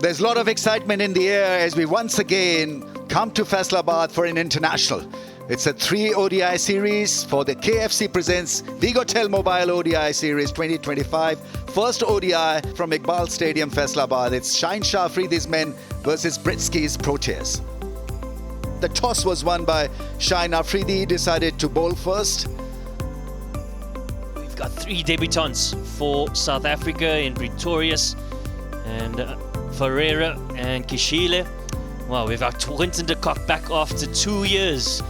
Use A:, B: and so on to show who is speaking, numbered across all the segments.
A: There's a lot of excitement in the air as we once again come to Faisalabad for an international. It's a 3 ODI series for the KFC presents Vigo Mobile ODI Series 2025. First ODI from Iqbal Stadium, Faisalabad. It's Shaheen Shah Afridi's men versus Britsky's Proteas. The toss was won by Shaheen Afridi. He decided to bowl first.
B: We've got 3 debutants for South Africa in Pretorius and Ferreira and Kishile. Well, we've got Quinton de Kock back after 2 years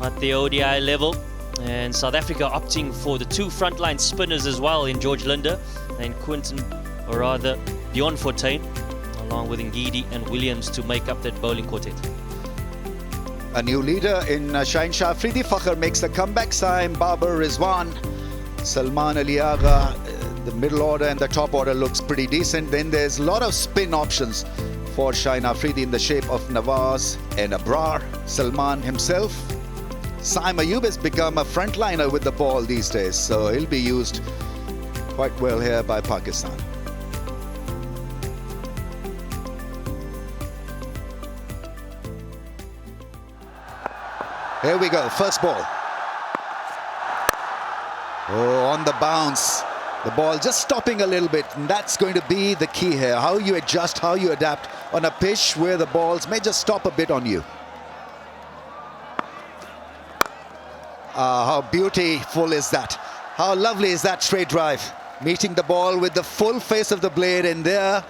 B: at the ODI level, and South Africa opting for the 2 frontline spinners as well in George Linder and Quinton, or rather Bjorn Fortuin, along with Ngidi and Williams to make up that bowling quartet.
A: A new leader in Shaheen Shah Afridi. Fakhr makes the comeback. Saim, Babar, Rizwan, Salman Ali Agha. The middle order and the top order looks pretty decent. Then there's a lot of spin options for Shaheen Afridi in the shape of Nawaz and Abrar. Salman himself. Saim Ayub has become a frontliner with the ball these days, so he'll be used quite well here by Pakistan. Here we go, first ball. Oh, on the bounce. The ball just stopping a little bit, and that's going to be the key here. How you adjust, how you adapt on a pitch where the balls may just stop a bit on you. How beautiful is that? How lovely is that straight drive? Meeting the ball with the full face of the blade, and there,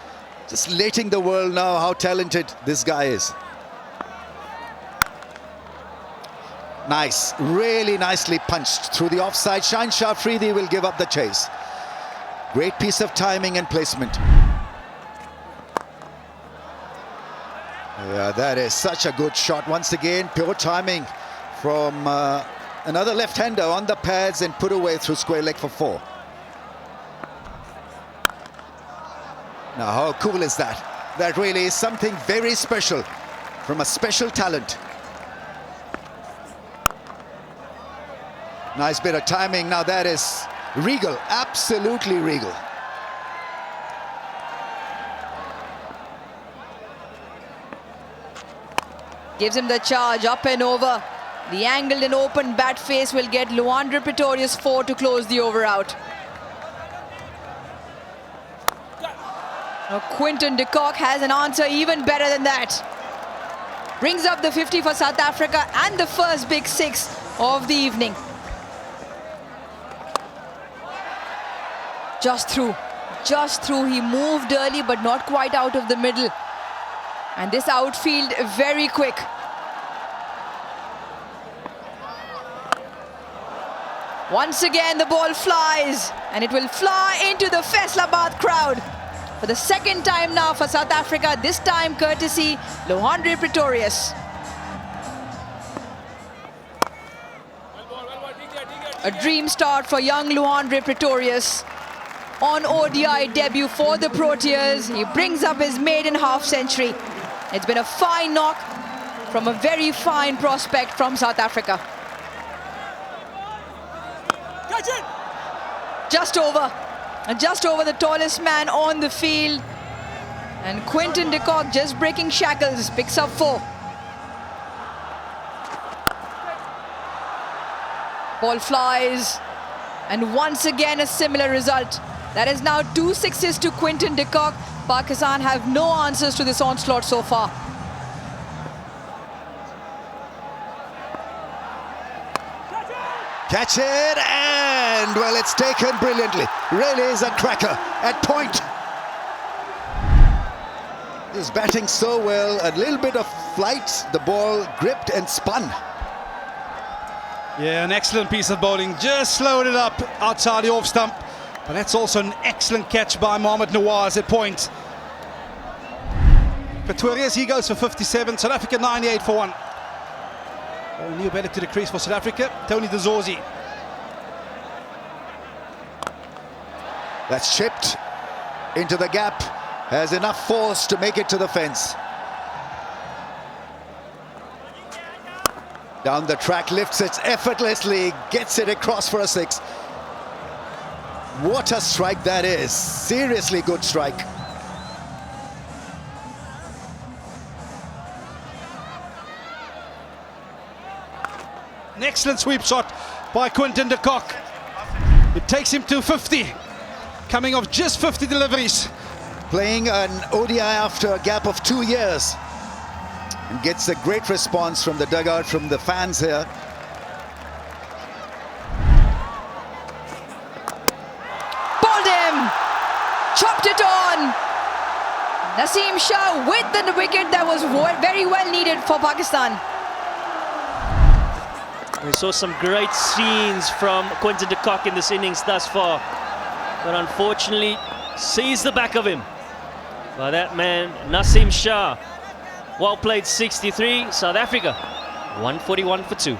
A: just letting the world know how talented this guy is. Nice, really nicely punched through the offside. Shaheen Shah Afridi will give up the chase. Great piece of timing and placement. Yeah, that is such a good shot. Once again, pure timing from another left-hander on the pads and put away through square leg for 4. Now, how cool is that? That really is something very special from a special talent. Nice bit of timing. Now that is regal, absolutely regal.
C: Gives him the charge, up and over. The angled and open bat face will get Luandre Pretorius 4 to close the over out. Now Quinton de Kock has an answer even better than that. Brings up the 50 for South Africa and the first big 6 of the evening. Just through. He moved early but not quite out of the middle. And this outfield very quick. Once again the ball flies, and it will fly into the Faisalabad crowd. For the second time now for South Africa, this time courtesy Luandre Pretorius. A dream start for young Luandre Pretorius. On ODI debut for the Proteas, he brings up his maiden half-century. It's been a fine knock from a very fine prospect from South Africa. Just over the tallest man on the field. And Quinton de Kock just breaking shackles, picks up 4. Ball flies, and once again a similar result. That is now 2 6s to Quinton de Kock. Pakistan have no answers to this onslaught so far.
A: Catch it, and well, it's taken brilliantly. Really is a cracker at point. He's batting so well. A little bit of flight, the ball gripped and spun.
D: Yeah, an excellent piece of bowling. Just slowed it up outside the off stump. But that's also an excellent catch by Mohamed Nawaz at point. Pretorius, he goes for 57. South Africa 98 for 1. Oh, new batter to the crease for South Africa, Tony de Zorzi.
A: That's chipped into the gap. Has enough force to make it to the fence. Down the track, lifts it effortlessly, gets it across for a 6. What a strike that is. Seriously good strike.
D: An excellent sweep shot by Quinton de Kock. It takes him to 50, coming off just 50 deliveries.
A: Playing an ODI after a gap of 2 years. And gets a great response from the dugout, from the fans here.
C: Bowled him! Chopped it on! Naseem Shah with the wicket that was very well needed for Pakistan.
B: We saw some great scenes from Quinton de Kock in this innings thus far, but unfortunately sees the back of him by that man Naseem Shah. Well played, 63. South Africa 141 for 2.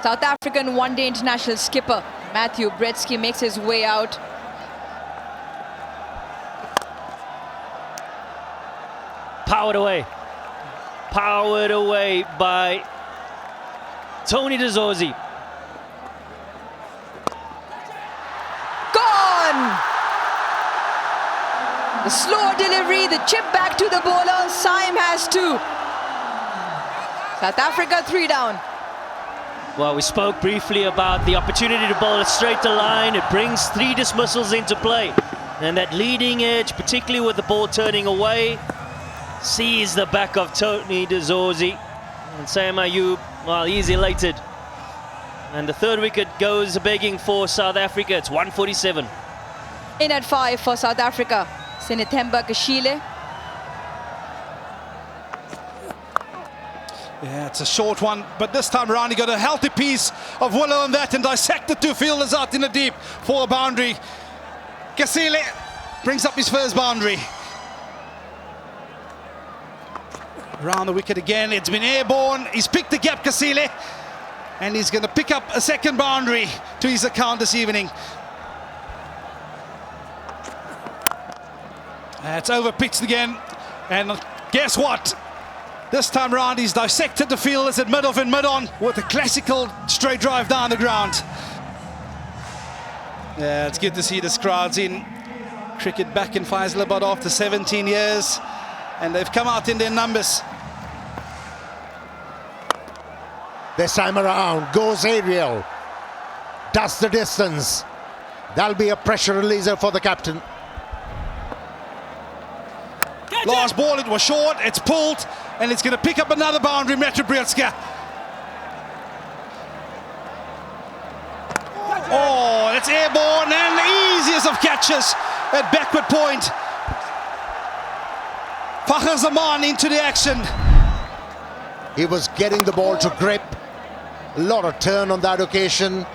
C: South African one-day international skipper Matthew Bretsky makes his way out.
B: Powered away by Tony de Zorzi.
C: Gone! The slow delivery, the chip back to the bowler. Saim has 2. South Africa 3 down.
B: Well, we spoke briefly about the opportunity to bowl it straight to line. It brings 3 dismissals into play. And that leading edge, particularly with the ball turning away, sees the back of Tony de Zorzi. And Sam Ayub, well, he's elated. And the 3rd wicket goes begging for South Africa. It's 147.
C: In at 5 for South Africa, Sinithemba Kashile.
D: Yeah, it's a short one, but this time around he got a healthy piece of willow on that and dissected 2 fielders out in the deep for a boundary. Kasile brings up his first boundary. Around the wicket again, it's been airborne. He's picked the gap, Kasile, and he's going to pick up a 2nd boundary to his account this evening. It's over pitched again, and guess what? This time round he's dissected the fielders at mid-off and mid-on with a classical straight drive down the ground. Yeah, it's good to see this crowd's in. Cricket back in Faisalabad after 17 years, and they've come out in their numbers.
E: This time around goes aerial, does the distance. That'll be a pressure releaser for the captain.
D: Last ball, it was short, it's pulled, and it's going to pick up another boundary, Matthew Bretsky. Oh, it's airborne, and the easiest of catches at backward point. Fakhar Zaman into the action.
E: He was getting the ball to grip. A lot of turn on that occasion.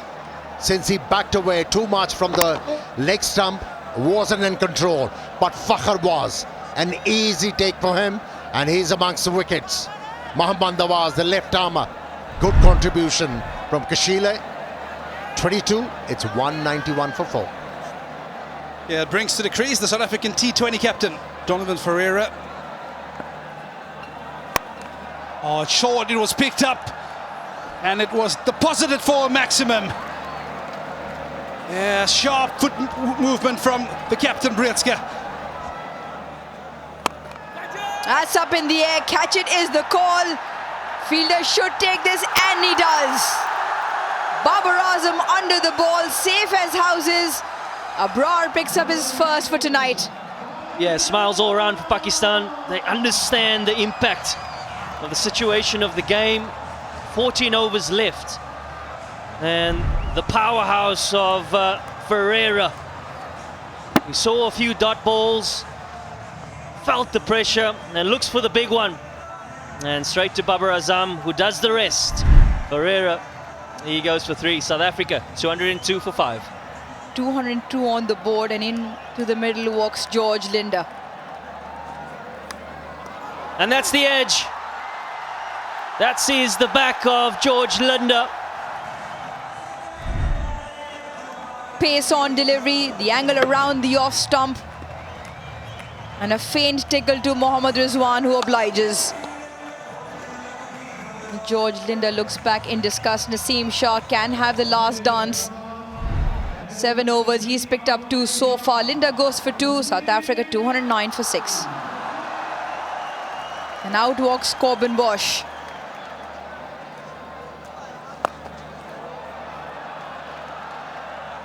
E: Since he backed away too much from the leg stump, wasn't in control. But Fakhar was. An easy take for him, and he's amongst the wickets. Mohammad Nawaz, the left armour. Good contribution from Kashile. 22, it's 191 for 4.
D: Yeah, it brings to the crease the South African T20 captain, Donovan Ferreira. Oh, it's short, it was picked up, and it was deposited for a maximum. Yeah, sharp foot movement from the captain, Bretsky.
C: That's up in the air, catch it is the call. Fielder should take this, and he does. Babar Azam under the ball, safe as houses. Abrar picks up his first for tonight.
B: Yeah, smiles all around for Pakistan. They understand the impact of the situation of the game. 14 overs left. And the powerhouse of Ferreira. We saw a few dot balls, felt the pressure, and looks for the big one. And straight to Babar Azam, who does the rest. Ferreira, he goes for 3. South Africa, 202 for 5.
C: 202 on the board, and into the middle walks George Linder.
B: And that's the edge. That sees the back of George Linder.
C: Pace on delivery, the angle around the off stump. And a faint tickle to Mohammad Rizwan, who obliges. George Linder looks back in disgust. Naseem Shah can have the last dance. 7 overs, he's picked up 2 so far. Linder goes for 2, South Africa 209 for 6. And out walks Corbin Bosch.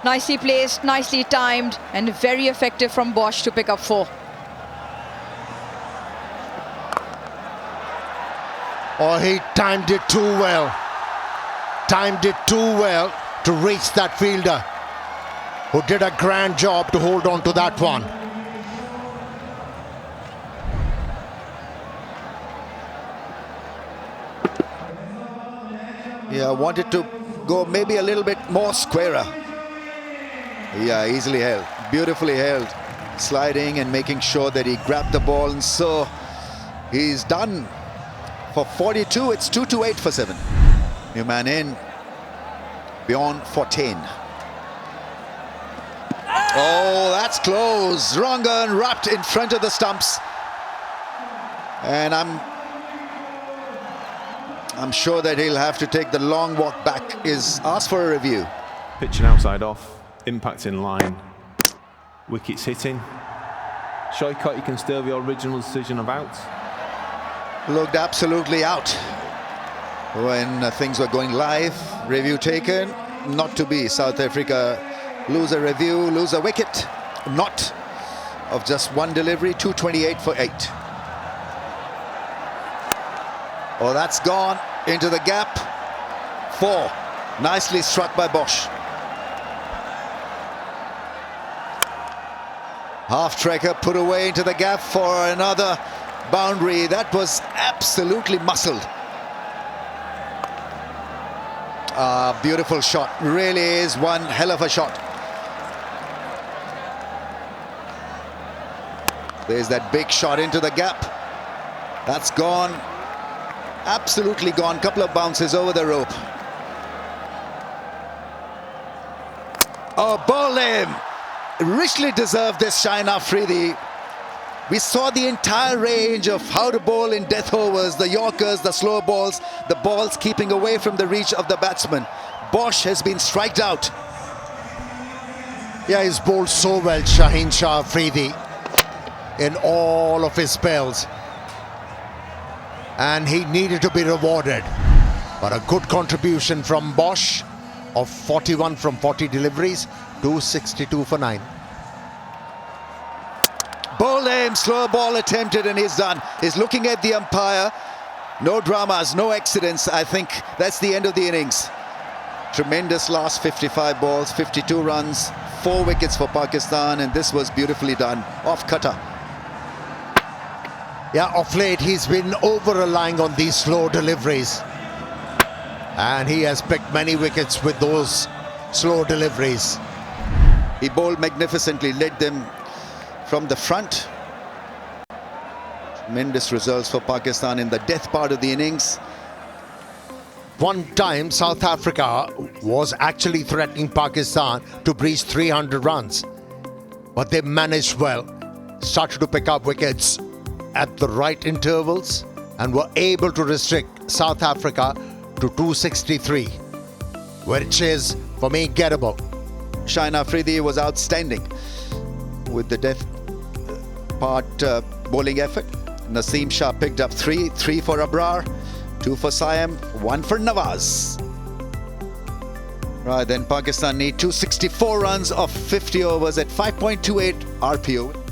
C: Nicely placed, nicely timed, and very effective from Bosch to pick up 4.
E: Oh, he timed it too well. Timed it too well to reach that fielder, who did a grand job to hold on to that one.
A: Yeah, wanted to go maybe a little bit more squarer. Yeah, easily held, beautifully held, sliding and making sure that he grabbed the ball, and so he's done for 42. It's 2-8 for 7. New man in, beyond 14. Oh, that's close. Wrong and wrapped in front of the stumps. And I'm sure that he'll have to take the long walk back. Is asked for a review.
F: Pitching outside off, impact in line, wickets hitting. Shoykot, you can still the original decision of out.
A: Looked absolutely out when things were going live. Review taken, not to be. South Africa lose a review, lose a wicket. Not of just one delivery. 228 for 8. Oh, that's gone into the gap. 4. Nicely struck by Bosch. Half tracker put away into the gap for another boundary. That was absolutely muscled. Beautiful shot. Really is one hell of a shot. There's that big shot into the gap. That's gone. Absolutely gone. Couple of bounces over the rope. Oh, bowling! Richly deserved this, Shine Afridi. We saw the entire range of how to bowl in death overs, the Yorkers, the slow balls, the balls keeping away from the reach of the batsman. Bosch has been striked out.
E: Yeah, he's bowled so well, Shaheen Shah Afridi, in all of his spells. And he needed to be rewarded. But a good contribution from Bosch of 41 from 40 deliveries, 262 for 9.
A: Bowling, slow ball attempted, and he's done. He's looking at the umpire. No dramas, no accidents. I think that's the end of the innings. Tremendous last 55 balls, 52 runs, 4 wickets for Pakistan, and this was beautifully done off cutter.
E: Yeah, of late he's been over-relying on these slow deliveries. And he has picked many wickets with those slow deliveries.
A: He bowled magnificently, led them from the front. Tremendous results for Pakistan in the death part of the innings.
E: One time South Africa was actually threatening Pakistan to breach 300 runs. But they managed well, started to pick up wickets at the right intervals and were able to restrict South Africa to 263, which is, for me, gettable.
A: Shine Afridi was outstanding with the death part bowling effort. Naseem Shah picked up 3 for Abrar, 2 for Siam, 1 for Nawaz. Right, then Pakistan need 264 runs of 50 overs at 5.28 RPO.